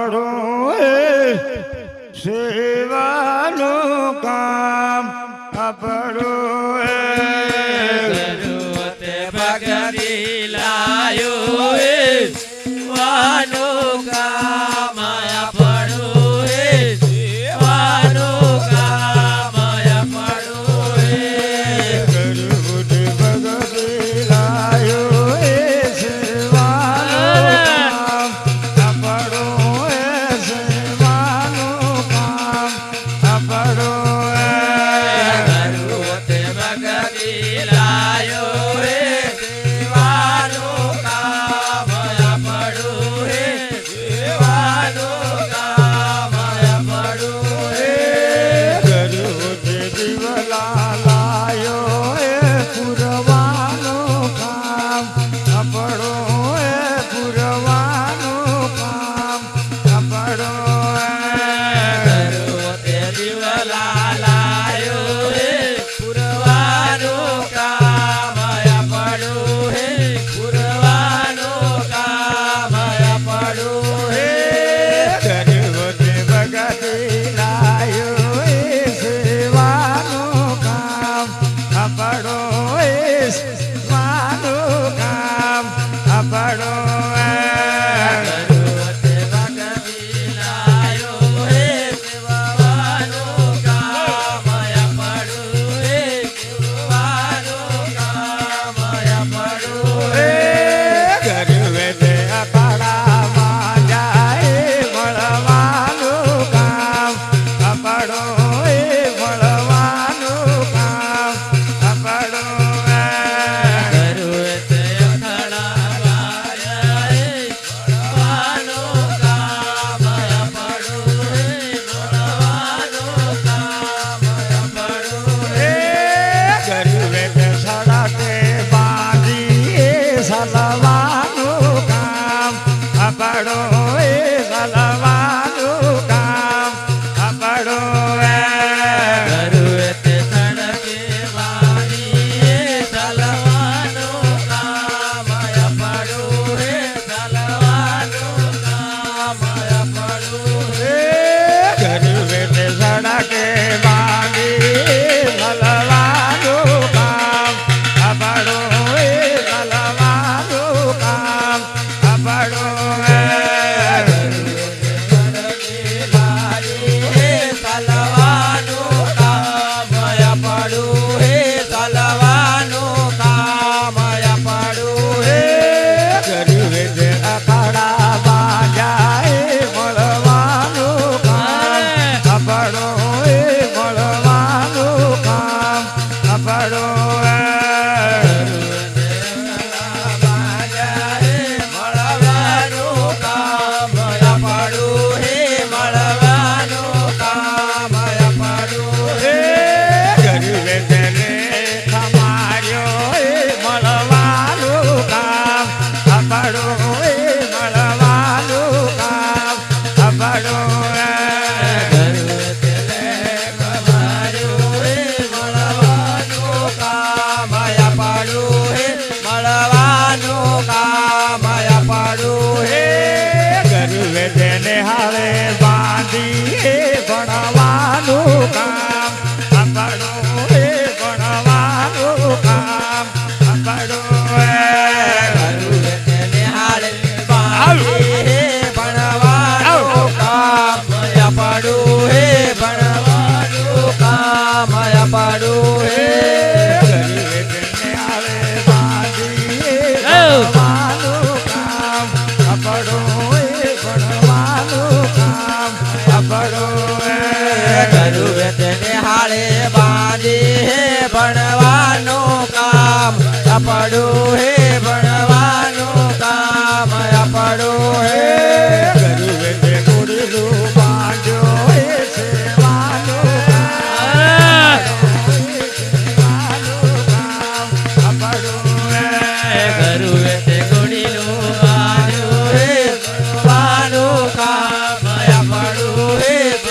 આપણું સેવાનું કામ આપણું ભગતી લાયો વાનું કામ આપણું સેવાનું કામ આપણું ભગતી લાયો સેવાનું કામ આપણું સેવાનું કામ આપણું ભગતી લાયો સેવાનું કામ આપણું સેવાનું કામ આપણું દીવલા લાયો પુરવાનું કામ આપણું પુરવાનું કામ આપણું દીવલા લાયો પુરવાનું કામ આપણું પુરવાનું કામ આપણું ભગતી લાયો સેવાનું કામ આપણું સેવાનું કામ આપણું સલવાનું કામ આપણું સલવાનું કામ આપણું સડકે બાંધી સલવાનું કામ આપણું સલવાનું કામ આપણું અખાડા બાજાએ મળવાનું કામ આપણું મળવાનું કામ આપણું હારે બાંધી ભણવાનું કામ આપણું ભણવાનું કામ આપણું ભણવાનું કામ આપણું હે ભણવાનું કામ આપણું હે કામ આપણું હે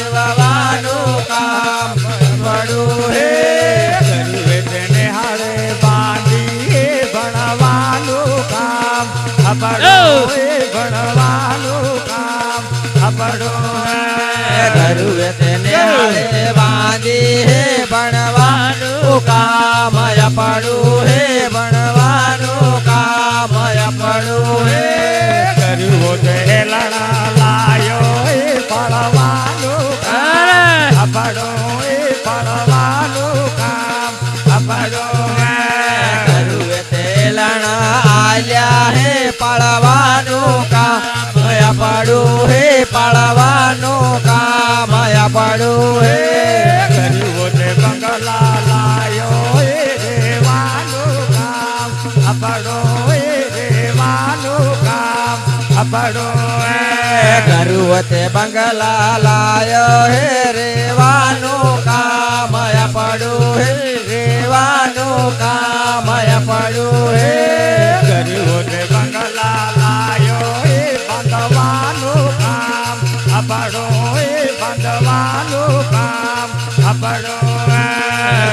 ધરુવે તેને હારે બાંધી હે ભણવાનું કામ પડું હે ભણવાનું કામ પડું હે કર્યું તે લણા લાયો એ પડવાનું કામ પડું એ પડવાનું કામ પડું ધરુવે તેલણા આલ્યા હે પાળવાનું કામ પડું હે પાળવાનું કામ પડું હે કર્યું તે બંગલા લાયો એ રેવાનું કામ પડું એ રેવાનું કામ પડું કરું તે બંગલા લાયો હે રેવાનું કામ પડું હે રેવાનું કામ પડું હે કર્યું તે બંગલા લાયો એ બાંધવાનું કામ પડું એ બાંધવાનું કામ પડું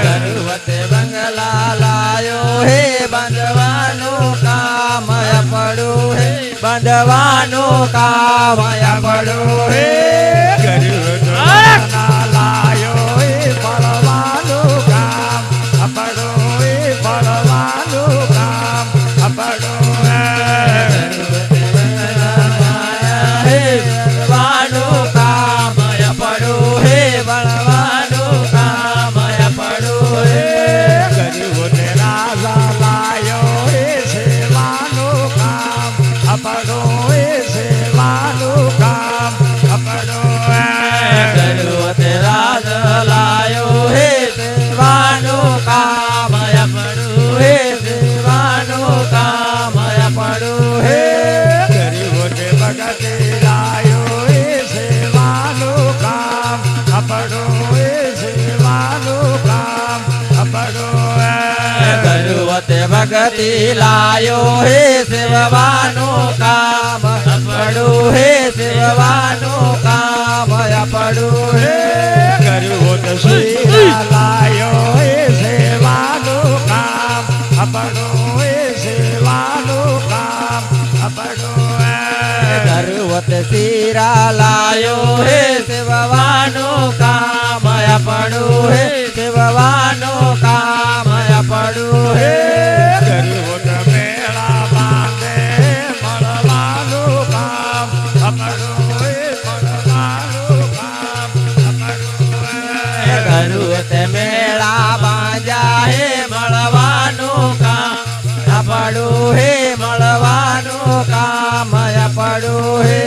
કરું તે બંગલા લાયો હે બાંધવાનું કામ પડું હે બાંધવાનું કામ પડું હે લાયો એ પડવાનું કામ પડું એ પડવાનું કામ પડું વાનું કામ પડું હે બળવાનું કામ પડું હે કર્યું તે રાજા લાયો એ સેવાનું કામ પડું એ સેવાનું કામ પડું કરું તે રાજ લાયો હે સેવાનું કામ પડું હે સેવાનું કામ પડું હે કર્યું તે ભગતે લાયો એ સેવાનું કામ પડું એ સેવાનું કામ પડું કરું તે ભગતિ લાયો હે સેવવાનું કામ પડું હે સેવવાનું કામ પડું હે કર્યું તે શીરા લાયો એ સેવાનું કામ પડું એ સેવાનું કામ પડું કરું તે શીરા લાયો હે સેવવાનું કામ પડું હે સેવવાનું કામ પડું હે કર્યું તે મેળા બાંધે મળવાનું કામ પડું એ મળવાનું કામ પડું કરું તે મેળા બાજા હે મળવાનું કામ પડું હે મળવાનું કામ પડું હે